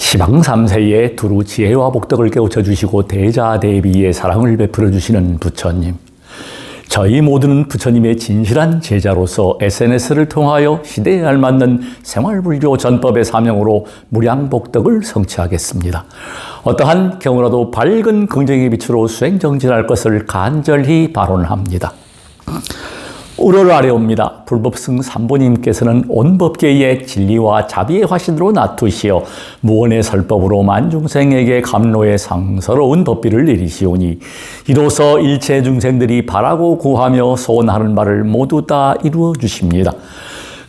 시방 3세에 두루 지혜와 복덕을 깨우쳐 주시고 대자대비의 사랑을 베풀어 주시는 부처님. 저희 모두는 부처님의 진실한 제자로서 SNS를 통하여 시대에 알맞는 생활불교 전법의 사명으로 무량복덕을 성취하겠습니다. 어떠한 경우라도 밝은 긍정의 빛으로 수행정진할 것을 간절히 발언합니다. 우러를 아래옵니다. 불법승 삼보님께서는 온 법계의 진리와 자비의 화신으로 나투시어 무언의 설법으로 만중생에게 감로의 상서로운 법비를 내리시오니 이로써 일체 중생들이 바라고 구하며 소원하는 바를 모두 다 이루어 주십니다.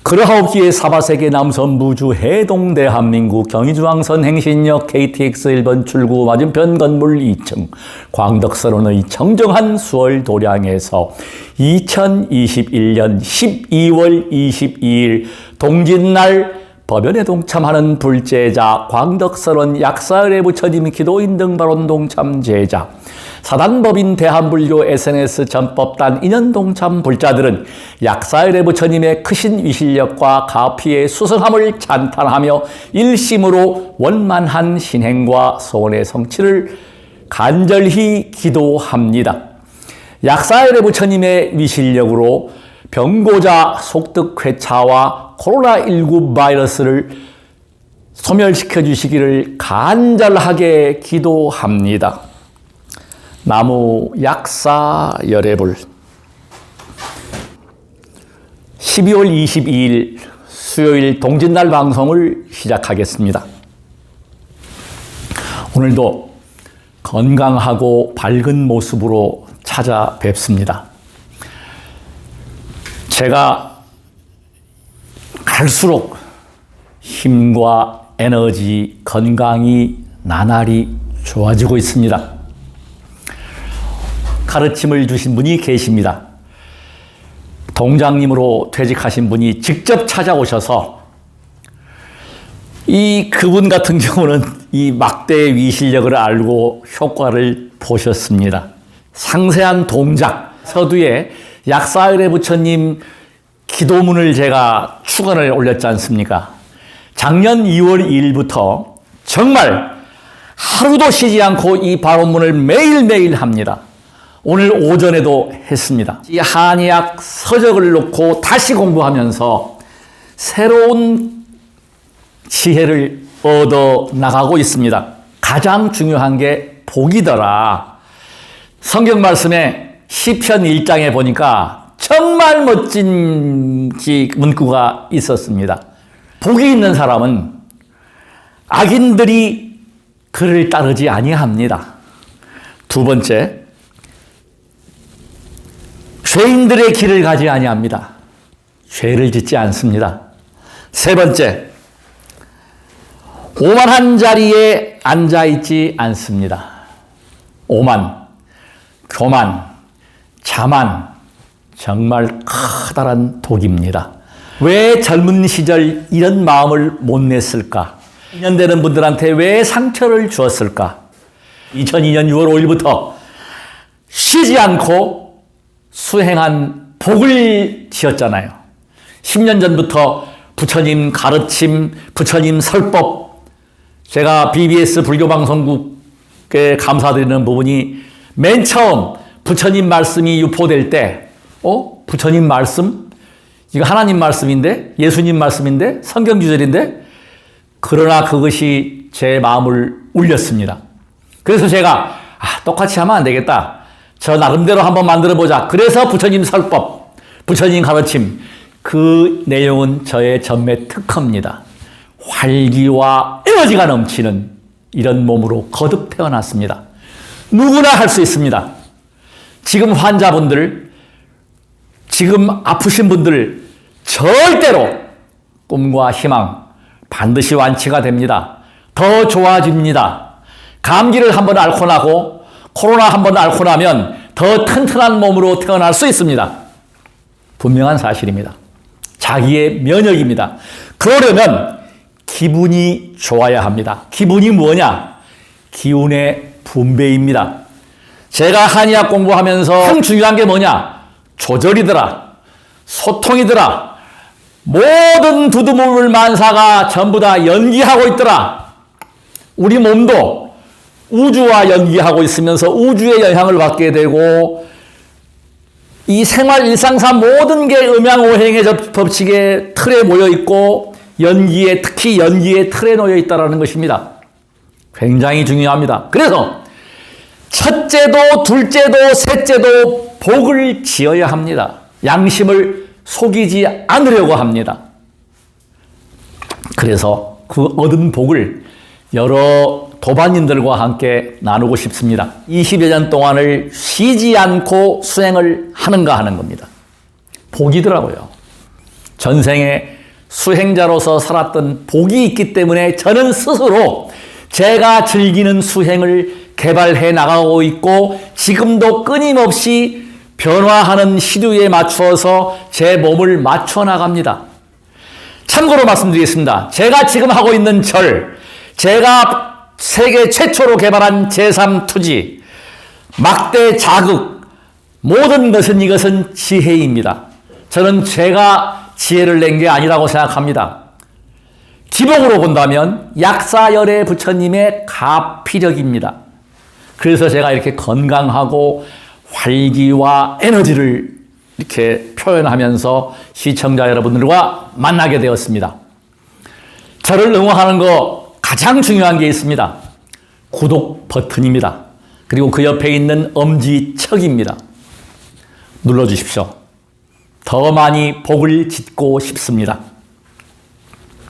그러하옵기에 사바세계 남선 무주 해동 대한민국 경의중앙선 행신역 KTX 1번 출구 맞은편 건물 2층 광덕서론의 청정한 수월 도량에서 2021년 12월 22일 동짓날 법연에 동참하는 불제자, 광덕서론 약사을의 부처님 기도인 등 발언 동참 제자, 사단법인 대한불교 SNS 전법단 인연 동참 불자들은 약사을의 부처님의 크신 위실력과 가피의 수성함을 찬탄하며 일심으로 원만한 신행과 소원의 성취를 간절히 기도합니다. 약사을의 부처님의 위실력으로 병고자 속득회차와 코로나19 바이러스를 소멸시켜 주시기를 간절하게 기도합니다. 나무 약사 열애불 12월 22일 수요일 동짓날 방송을 시작하겠습니다. 오늘도 건강하고 밝은 모습으로 찾아뵙습니다. 제가 갈수록 힘과 에너지, 건강이 나날이 좋아지고 있습니다. 가르침을 주신 분이 계십니다. 동장님으로 퇴직하신 분이 직접 찾아오셔서 그분 같은 경우는 이 막대의 위실력을 알고 효과를 보셨습니다. 상세한 동작, 서두에 약사을의 부처님 기도문을 제가 축원을 올렸지 않습니까? 작년 2월 2일부터 정말 하루도 쉬지 않고 이 발언문을 매일매일 합니다. 오늘 오전에도 했습니다. 이 한의학 서적을 놓고 다시 공부하면서 새로운 지혜를 얻어 나가고 있습니다. 가장 중요한 게 복이더라. 성경 말씀에 시편 1장에 보니까 정말 멋진 문구가 있었습니다. 복이 있는 사람은 악인들이 그를 따르지 아니합니다. 두 번째, 죄인들의 길을 가지 아니합니다. 죄를 짓지 않습니다. 세 번째, 오만한 자리에 앉아있지 않습니다. 오만, 교만, 자만, 정말 커다란 독입니다. 왜 젊은 시절 이런 마음을 못 냈을까? 2년 되는 분들한테 왜 상처를 주었을까? 2002년 6월 5일부터 쉬지 않고 수행한 복을 지었잖아요. 10년 전부터 부처님 가르침, 부처님 설법, 제가 BBS 불교방송국에 감사드리는 부분이 맨 처음 부처님 말씀이 유포될 때 부처님 말씀? 이거 하나님 말씀인데? 예수님 말씀인데? 성경 구절인데? 그러나 그것이 제 마음을 울렸습니다. 그래서 제가 똑같이 하면 안 되겠다. 저 나름대로 한번 만들어보자. 그래서 부처님 설법, 부처님 가르침, 그 내용은 저의 전매 특허입니다. 활기와 에너지가 넘치는 이런 몸으로 거듭 태어났습니다. 누구나 할 수 있습니다. 지금 환자분들, 지금 아프신 분들 절대로 꿈과 희망 반드시 완치가 됩니다. 더 좋아집니다. 감기를 한번 앓고 나고 코로나 한번 앓고 나면 더 튼튼한 몸으로 태어날 수 있습니다. 분명한 사실입니다. 자기의 면역입니다. 그러려면 기분이 좋아야 합니다. 기분이 뭐냐? 기운의 분배입니다. 제가 한의학 공부하면서 가장 중요한 게 뭐냐? 조절이더라. 소통이더라. 모든 두두물 만사가 전부 다 연기하고 있더라. 우리 몸도 우주와 연기하고 있으면서 우주의 영향을 받게 되고 이 생활 일상상 모든 게 음양오행의 법칙의 틀에 모여 있고 연기에, 특히 연기의 틀에 놓여 있다는 것입니다. 굉장히 중요합니다. 그래서 첫째도 둘째도 셋째도 복을 지어야 합니다. 양심을 속이지 않으려고 합니다. 그래서 그 얻은 복을 여러 도반님들과 함께 나누고 싶습니다. 20여 년 동안을 쉬지 않고 수행을 하는가 하는 겁니다. 복이더라고요. 전생에 수행자로서 살았던 복이 있기 때문에 저는 스스로 제가 즐기는 수행을 개발해 나가고 있고 지금도 끊임없이 변화하는 시류에 맞추어서 제 몸을 맞춰 나갑니다. 참고로 말씀드리겠습니다. 제가 지금 하고 있는 제가 세계 최초로 개발한 제3투지, 막대 자극, 모든 것은 이것은 지혜입니다. 저는 제가 지혜를 낸 게 아니라고 생각합니다. 기복으로 본다면 약사열애 부처님의 가피력입니다. 그래서 제가 이렇게 건강하고 활기와 에너지를 이렇게 표현하면서 시청자 여러분들과 만나게 되었습니다. 저를 응원하는 거 가장 중요한 게 있습니다. 구독 버튼입니다. 그리고 그 옆에 있는 엄지척입니다. 눌러주십시오. 더 많이 복을 짓고 싶습니다.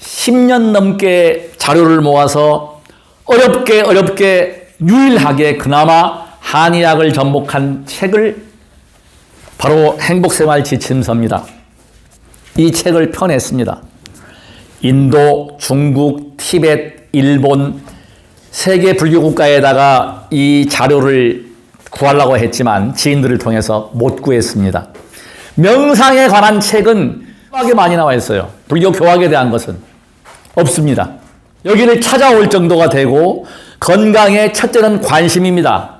10년 넘게 자료를 모아서 어렵게 유일하게 그나마 한의학을 접목한 책을 바로 행복생활 지침서입니다. 이 책을 펴냈습니다. 인도, 중국, 티벳, 일본 세계 불교 국가에다가 이 자료를 구하려고 했지만 지인들을 통해서 못 구했습니다. 명상에 관한 책은 하게 많이 나와 있어요. 불교 교학에 대한 것은 없습니다. 여기를 찾아올 정도가 되고 건강의 첫째는 관심입니다.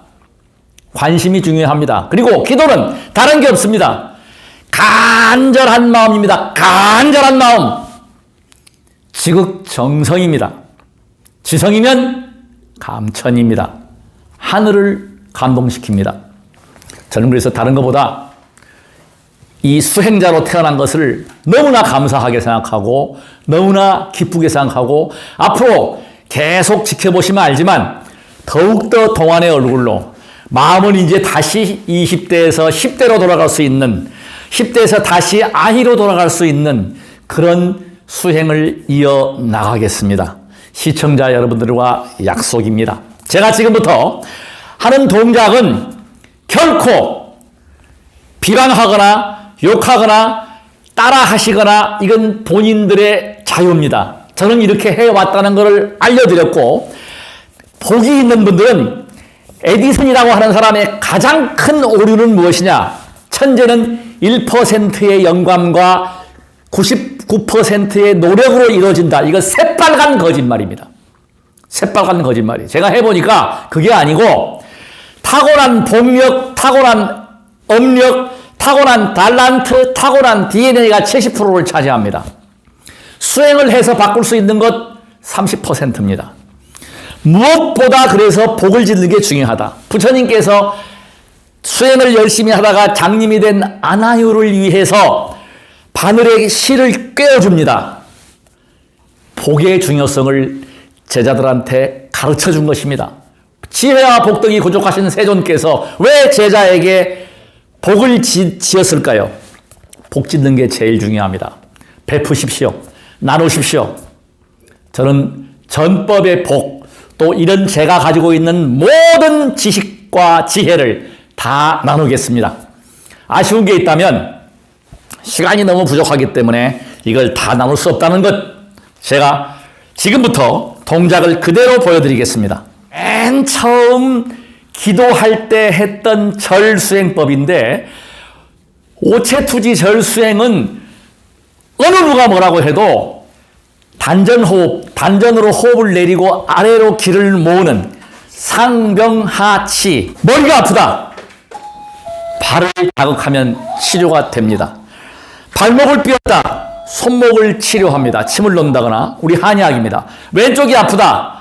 관심이 중요합니다. 그리고 기도는 다른 게 없습니다. 간절한 마음입니다. 간절한 마음. 지극정성입니다. 지성이면 감천입니다. 하늘을 감동시킵니다. 저는 그래서 다른 것보다 이 수행자로 태어난 것을 너무나 감사하게 생각하고 너무나 기쁘게 생각하고 앞으로 계속 지켜보시면 알지만 더욱더 동안의 얼굴로 마음은 이제 다시 20대에서 10대로 돌아갈 수 있는 10대에서 다시 아이로 돌아갈 수 있는 그런 수행을 이어나가겠습니다. 시청자 여러분들과 약속입니다. 제가 지금부터 하는 동작은 결코 비방하거나 욕하거나 따라하시거나 이건 본인들의 자유입니다. 저는 이렇게 해왔다는 것을 알려드렸고 복이 있는 분들은 에디슨이라고 하는 사람의 가장 큰 오류는 무엇이냐? 천재는 1%의 영감과 99%의 노력으로 이루어진다. 이거 새빨간 거짓말입니다. 새빨간 거짓말이에요. 제가 해보니까 그게 아니고 타고난 복력, 타고난 업력, 타고난 달란트, 타고난 DNA가 70%를 차지합니다. 수행을 해서 바꿀 수 있는 것 30%입니다. 무엇보다 그래서 복을 짓는 게 중요하다. 부처님께서 수행을 열심히 하다가 장님이 된 안하유를 위해서 바늘에 실을 꿰어줍니다. 복의 중요성을 제자들한테 가르쳐 준 것입니다. 지혜와 복덕이 부족하신 세존께서 왜 제자에게 복을 지었을까요? 복 짓는 게 제일 중요합니다. 베푸십시오. 나누십시오. 저는 전법의 복, 또 이런 제가 가지고 있는 모든 지식과 지혜를 다 나누겠습니다. 아쉬운 게 있다면 시간이 너무 부족하기 때문에 이걸 다 나눌 수 없다는 것, 제가 지금부터 동작을 그대로 보여드리겠습니다. 맨 처음 기도할 때 했던 절수행법인데 오체투지 절수행은 어느 누가 뭐라고 해도 단전호흡, 단전으로 호흡을 내리고 아래로 기를 모으는 상병하치. 머리가 아프다. 발을 자극하면 치료가 됩니다. 발목을 삐었다. 손목을 치료합니다. 침을 놓는다거나 우리 한의학입니다. 왼쪽이 아프다.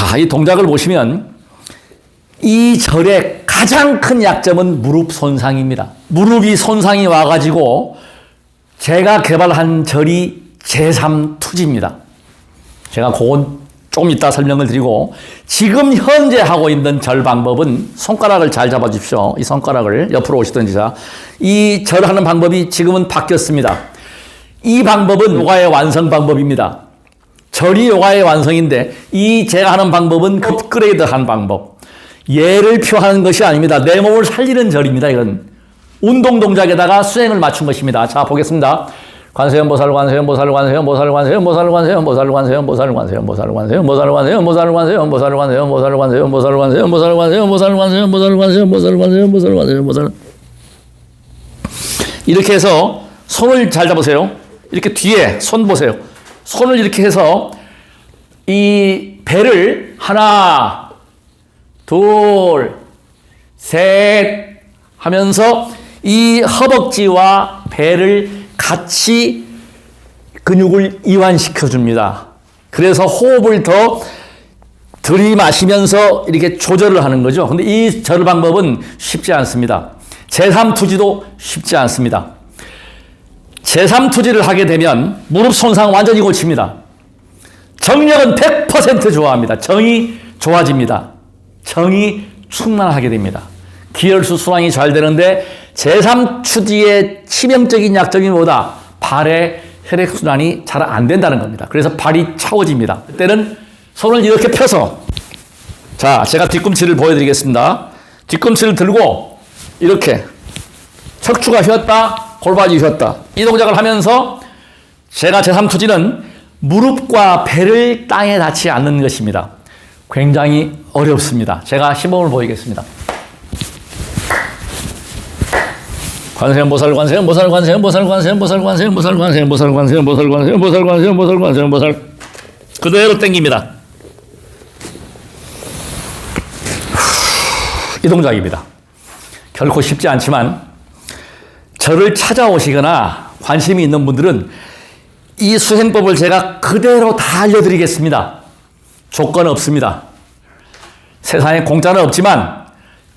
자, 이 동작을 보시면 이 절의 가장 큰 약점은 무릎 손상입니다. 무릎이 손상이 와가지고 제가 개발한 절이 제3투지입니다. 제가 그건 조금 이따 설명을 드리고, 지금 현재 하고 있는 절 방법은 손가락을 잘 잡아주십시오. 이 손가락을 옆으로 오시든지. 자, 이 절하는 방법이 지금은 바뀌었습니다. 이 방법은 요가의 완성 방법입니다. 절이 요가의 완성인데 이 제가 하는 방법은 업그레이드한 방법. 예를 표하는 것이 아닙니다. 내 몸을 살리는 절입니다. 이건 운동 동작에다가 수행을 맞춘 것입니다. 자, 보겠습니다. 관세음 보살 관세음 보살 관세음 보살 관세음 보살 관세음 보살 관세음 보살 관세음 보살 관세음 보살 관세음 보살 관세음 보살 관세음 보살 관세음 보살 관세음 보살 관세음 보살 관세음 보살 관세음 보살 관세음 보살 관세음 보살. 이렇게 해서 손을 잘 잡으세요. 이렇게 뒤에 손 보세요. 손을 이렇게 해서 이 배를 하나, 둘, 셋 하면서 이 허벅지와 배를 같이 근육을 이완시켜 줍니다. 그래서 호흡을 더 들이마시면서 이렇게 조절을 하는 거죠. 근데 이 절 방법은 쉽지 않습니다. 제3투지도 쉽지 않습니다. 제3투지를 하게 되면 무릎 손상 완전히 고칩니다. 정력은 100% 좋아합니다. 정이 좋아집니다. 정이 충만하게 됩니다. 기혈수 순환이 잘 되는데 제3투지의 치명적인 약점이 뭐다? 발의 혈액순환이 잘 안 된다는 겁니다. 그래서 발이 차워집니다. 그때는 손을 이렇게 펴서, 자, 제가 뒤꿈치를 보여드리겠습니다. 뒤꿈치를 들고 이렇게 척추가 휘었다, 골반이 휘었다. 이 동작을 하면서 제가 제3투지는 무릎과 배를 땅에 닿지 않는 것입니다. 굉장히 어렵습니다. 제가 시범을 보이겠습니다. 관세음 보살 관세음 보살 관세음 보살 관세음 보살 관세음 보살 관세음 보살 관세음 보살 관세음 보살 관세음 보살 관세음 보살. 그대로 당깁니다. 이 동작입니다. 결코 쉽지 않지만 저를 찾아오시거나 관심이 있는 분들은 이 수행법을 제가 그대로 다 알려드리겠습니다. 조건 없습니다. 세상에 공짜는 없지만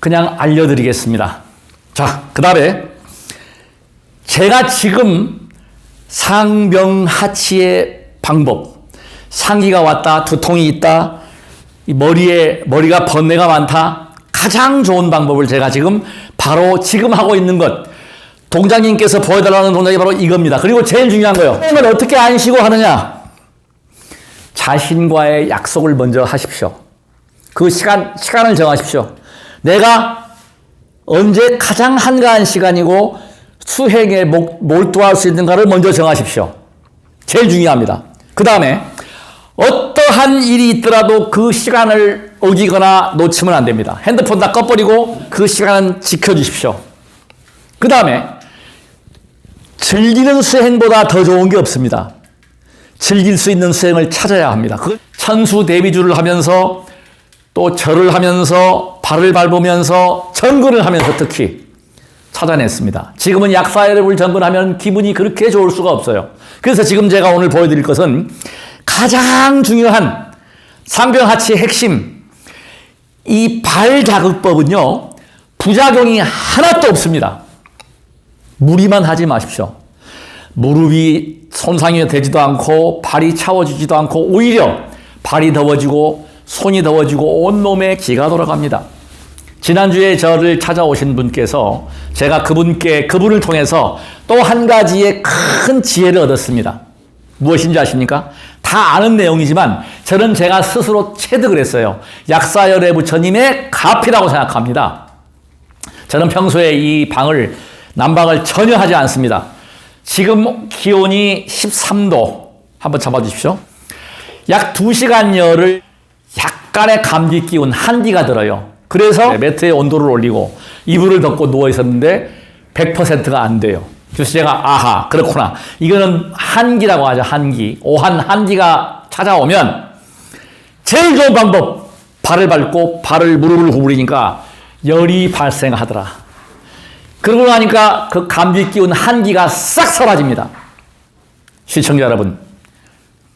그냥 알려드리겠습니다. 자, 그 다음에 제가 지금 상병하치의 방법, 상기가 왔다, 두통이 있다, 머리가 번뇌가 많다, 가장 좋은 방법을 제가 지금 바로 지금 하고 있는 것, 동장님께서 보여달라는 동작이 바로 이겁니다. 그리고 제일 중요한 거예요. 수행을 어떻게 안 쉬고 하느냐? 자신과의 약속을 먼저 하십시오. 그 시간을 정하십시오. 내가 언제 가장 한가한 시간이고 수행에 몰두할 수 있는가를 먼저 정하십시오. 제일 중요합니다. 그 다음에 어떠한 일이 있더라도 그 시간을 어기거나 놓치면 안 됩니다. 핸드폰 다 꺼버리고 그 시간은 지켜주십시오. 그 다음에 즐기는 수행보다 더 좋은 게 없습니다. 즐길 수 있는 수행을 찾아야 합니다. 천수 대비주를 하면서 또 절을 하면서 발을 밟으면서 정근을 하면서 특히 찾아냈습니다. 지금은 약사여러분을 정근하면 기분이 그렇게 좋을 수가 없어요. 그래서 지금 제가 오늘 보여드릴 것은 가장 중요한 상병하치의 핵심, 이 발자극법은요, 부작용이 하나도 없습니다. 무리만 하지 마십시오. 무릎이 손상이 되지도 않고 발이 차워지지도 않고 오히려 발이 더워지고 손이 더워지고 온몸에 기가 돌아갑니다. 지난주에 저를 찾아오신 분께서 제가 그분을 통해서 또 한 가지의 큰 지혜를 얻었습니다. 무엇인지 아십니까? 다 아는 내용이지만 저는 제가 스스로 체득을 했어요. 약사열애 부처님의 가피라고 생각합니다. 저는 평소에 이 난방을 전혀 하지 않습니다. 지금 기온이 13도 한번 잡아주십시오. 약 2시간여를 약간의 감기 기운, 한기가 들어요. 그래서 매트에 온도를 올리고 이불을 덮고 누워 있었는데 100%가 안 돼요. 그래서 제가 아하, 그렇구나. 이거는 한기라고 하죠. 한기. 오한 한기가 찾아오면 제일 좋은 방법, 발을 밟고 무릎을 구부리니까 열이 발생하더라. 그러고 나니까 그 감기 기운 한기가 싹 사라집니다. 시청자 여러분,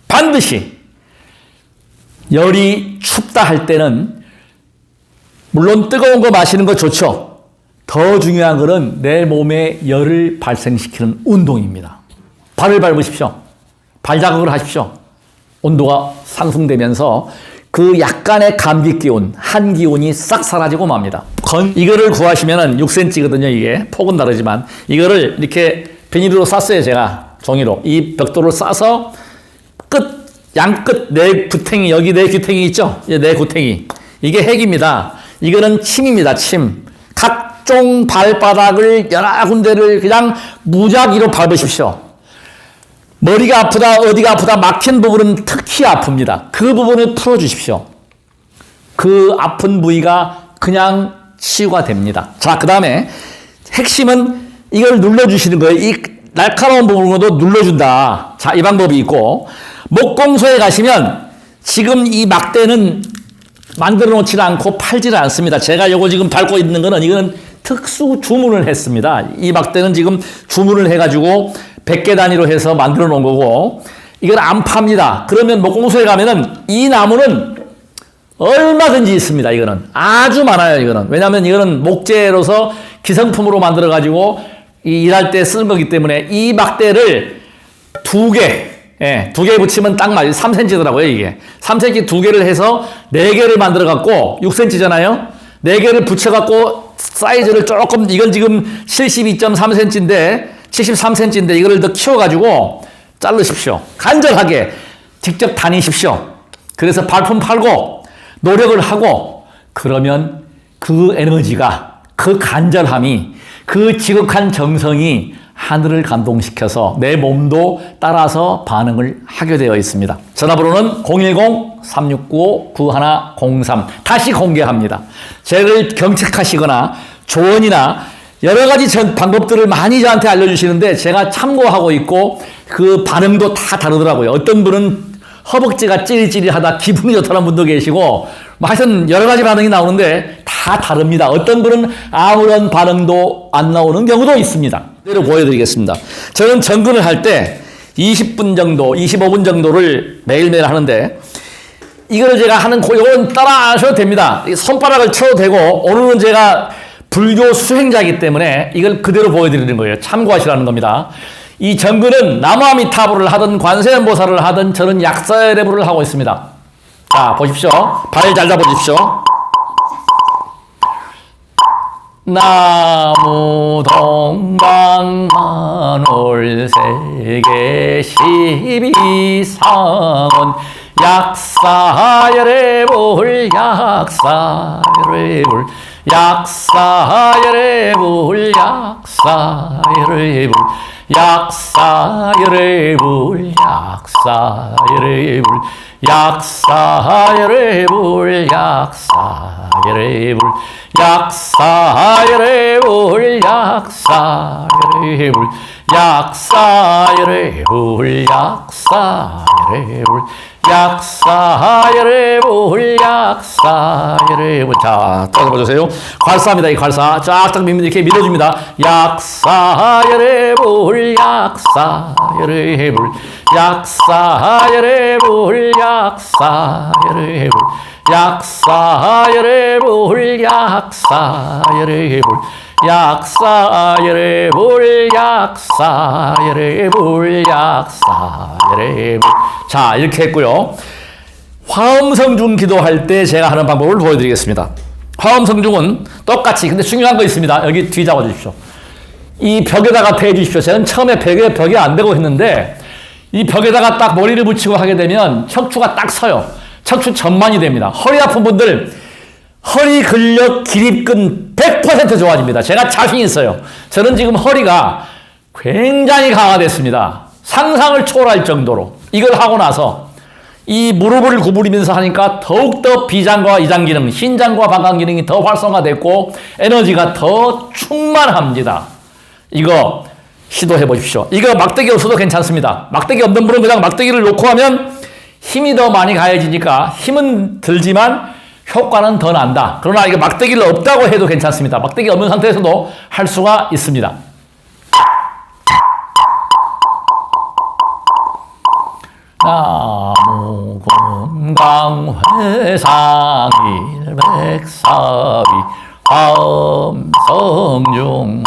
반드시 열이 춥다 할 때는 물론 뜨거운 거 마시는 거 좋죠. 더 중요한 것은 내 몸에 열을 발생시키는 운동입니다. 발을 밟으십시오. 발자국을 하십시오. 온도가 상승되면서 그 약간의 감기 기운, 한 기운이 싹 사라지고 맙니다. 이거를 구하시면은 6cm거든요, 이게. 폭은 다르지만. 이거를 이렇게 비닐로 쌌어요, 제가. 종이로. 이 벽돌을 싸서 양끝 네 구탱이, 여기 네 구탱이 있죠? 네 구탱이. 이게 핵입니다. 이거는 침입니다, 침. 각종 발바닥을 여러 군데를 그냥 무작위로 밟으십시오. 머리가 아프다, 어디가 아프다, 막힌 부분은 특히 아픕니다. 그 부분을 풀어주십시오. 그 아픈 부위가 그냥 치유가 됩니다. 자, 그 다음에 핵심은 이걸 눌러주시는 거예요. 이 날카로운 부분으로도 눌러준다. 자, 이 방법이 있고, 목공소에 가시면 지금 이 막대는 만들어 놓지는 않고 팔지는 않습니다. 제가 요거 지금 밟고 있는 거는 이거는 특수 주문을 했습니다. 이 막대는 지금 주문을 해가지고 100개 단위로 해서 만들어 놓은 거고, 이건 안 팝니다. 그러면 목공소에 가면은 이 나무는 얼마든지 있습니다. 이거는 아주 많아요. 이거는 왜냐하면 이거는 목재로서 기성품으로 만들어 가지고 일할 때 쓰는 거기 때문에 이 막대를 2개, 예, 2개 붙이면 딱 맞아요. 3cm더라고요, 이게. 3cm 2개를 해서 4개를 만들어 갖고 6cm잖아요. 4개를 붙여 갖고 사이즈를 조금, 이건 지금 72.3cm인데 73cm인데 이거를 더 키워 가지고 자르십시오. 간절하게 직접 다니십시오. 그래서 발품 팔고 노력을 하고, 그러면 그 에너지가, 그 간절함이, 그 지극한 정성이 하늘을 감동시켜서 내 몸도 따라서 반응을 하게 되어 있습니다. 전화번호는 010-3695-9103. 다시 공개합니다. 저를 경책하시거나 조언이나 여러 가지 방법들을 많이 저한테 알려주시는데 제가 참고하고 있고 그 반응도 다 다르더라고요. 어떤 분은 허벅지가 찌릿찌릿하다, 기분이 좋다는 분도 계시고, 하여튼 여러 가지 반응이 나오는데 다 다릅니다. 어떤 분은 아무런 반응도 안 나오는 경우도 있습니다. 그대로 보여드리겠습니다. 저는 정근을 할 때 20분 정도, 25분 정도를 매일매일 하는데, 이걸 제가 하는 이건 따라 하셔도 됩니다. 손바닥을 쳐도 되고, 오늘은 제가 불교 수행자이기 때문에 이걸 그대로 보여드리는 거예요. 참고하시라는 겁니다. 이 정근은 나무아미타불을 하든 관세음보살을 하든 저는 약사열애부를 하고 있습니다. 자, 보십시오. 발 잘 잡아주십시오. 나무 동방만올세계 12상은 약사열애불 약사열애불 약사열애불 약사열애불 약사열애불 약사열애불 약사열애불 약사열애불 약사열애불 약사열애불 약사열애불 약사열애불 약사열애불 약사열애불. 자, 따라해보세요. 괄사입니다. 이 괄사 쫙쫙 이렇게 밀어줍니다. 약사열애불 약사열애불 약사열애불 약사열애불 약사열애불 약사열애불 약사열애불 약사열애불 약사열애불. 자, 이렇게 했고요. 화엄성중 기도할 때 제가 하는 방법을 보여드리겠습니다. 화엄성중은 똑같이, 근데 중요한 거 있습니다. 여기 뒤 잡아주십시오. 이 벽에다가 대주십시오. 저는 처음에 벽에 안 대고 했는데 이 벽에다가 딱 머리를 붙이고 하게 되면 척추가 딱 서요. 척추 전만이 됩니다. 허리 아픈 분들 허리 근력 기립근 100% 좋아집니다. 제가 자신 있어요. 저는 지금 허리가 굉장히 강화됐습니다. 상상을 초월할 정도로. 이걸 하고 나서 이 무릎을 구부리면서 하니까 더욱더 비장과 이장 기능, 신장과 방광 기능이 더 활성화됐고 에너지가 더 충만합니다. 이거 시도해 보십시오. 이거 막대기 없어도 괜찮습니다. 막대기 없는 분은 그냥 막대기를 놓고 하면 힘이 더 많이 가해지니까 힘은 들지만 효과는 더 난다. 그러나 이거 막대기를 없다고 해도 괜찮습니다. 막대기 없는 상태에서도 할 수가 있습니다. 나무 금강회상일백사위 화엄성중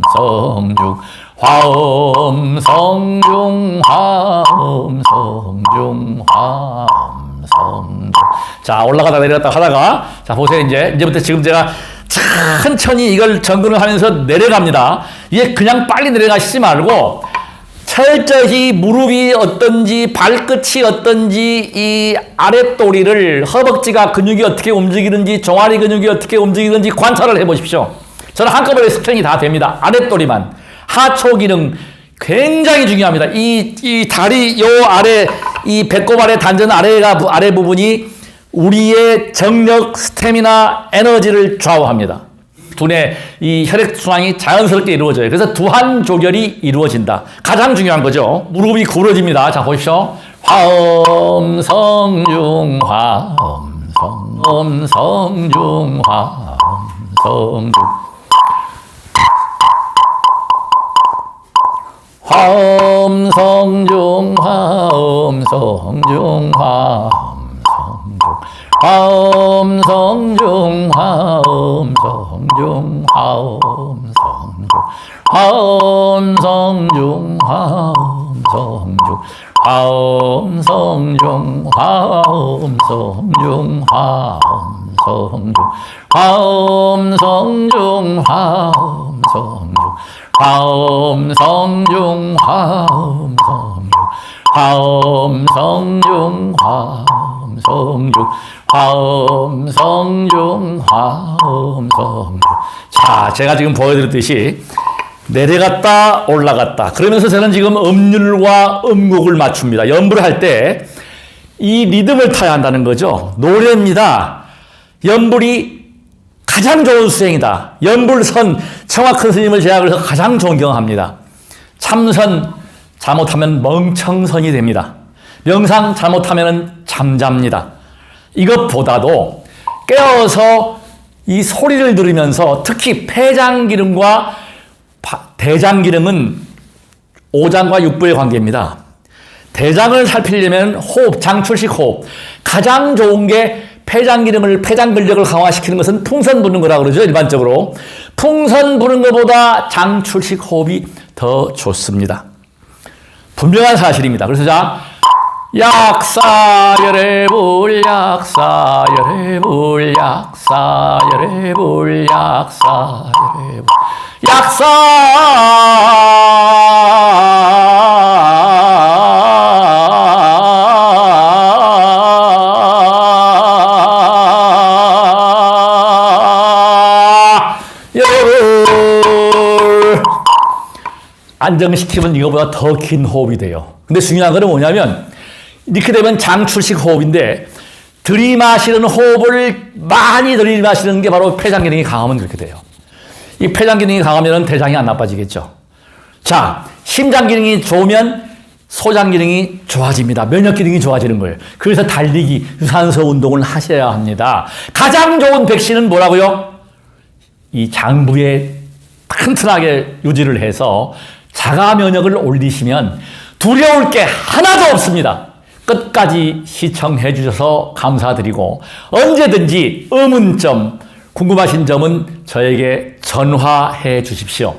화엄성중 화엄성중 화엄성중 화엄성중. 자, 올라가다 내려갔다 하다가, 자, 보세요. 이제부터 지금 제가 천천히 이걸 점검을 하면서 내려갑니다. 이게 그냥 빨리 내려가시지 말고 철저히 무릎이 어떤지, 발끝이 어떤지, 이 아랫도리를, 허벅지가 근육이 어떻게 움직이는지, 종아리 근육이 어떻게 움직이는지 관찰을 해보십시오. 저는 한꺼번에 스트레칭이 다 됩니다. 아랫도리만. 하초 기능 굉장히 중요합니다. 이 다리 요 아래, 이 배꼽 아래 단전 아래 부분이 우리의 정력, 스태미나, 에너지를 좌우합니다. 두뇌 이 혈액순환이 자연스럽게 이루어져요. 그래서 두한조결이 이루어진다. 가장 중요한 거죠. 무릎이 구부러집니다. 자, 보십시오. 화엄성중 화엄성중 화엄성중 화엄성중 화엄성중 화엄성중 화엄성중 화엄성중 화엄성중 화엄성중 화엄성중 화엄성중 화엄성중 화엄성중 화엄성중 화엄성중 화엄성중 화엄성중 화엄성중. 자, 제가 지금 보여드렸듯이 내려갔다 올라갔다 그러면서 저는 지금 음률과 음곡을 맞춥니다. 연부를 할 때 이 리듬을 타야 한다는 거죠. 노래입니다. 연불이 가장 좋은 수행이다. 연불선 청학큰 스님을 제약을 해서 가장 존경합니다. 참선 잘못하면 멍청선이 됩니다. 명상 잘못하면 잠잡니다. 이것보다도 깨어서 이 소리를 들으면서 특히 폐장기름과 대장기름은 오장과 육부의 관계입니다. 대장을 살피려면 호흡, 장출식 호흡. 가장 좋은 게 폐장기름을, 폐장근력을 강화시키는 것은 풍선 부는 거라고 그러죠, 일반적으로. 풍선 부는 것보다 장출식 호흡이 더 좋습니다. 분명한 사실입니다. 그래서 자, 약사열애불 약사열애불 약사열애불 약사열애불 약사 안정시키면 이거보다 더 긴 호흡이 돼요. 근데 중요한 건 뭐냐면 이렇게 되면 장출식 호흡인데 들이마시는 호흡을 많이 들이마시는 게 바로 폐장 기능이 강하면 그렇게 돼요. 이 폐장 기능이 강하면 대장이 안 나빠지겠죠. 자, 심장 기능이 좋으면 소장 기능이 좋아집니다. 면역 기능이 좋아지는 거예요. 그래서 달리기, 유산소 운동을 하셔야 합니다. 가장 좋은 백신은 뭐라고요? 이 장부에 튼튼하게 유지를 해서 자가 면역을 올리시면 두려울 게 하나도 없습니다. 끝까지 시청해 주셔서 감사드리고 언제든지 의문점, 궁금하신 점은 저에게 전화해 주십시오.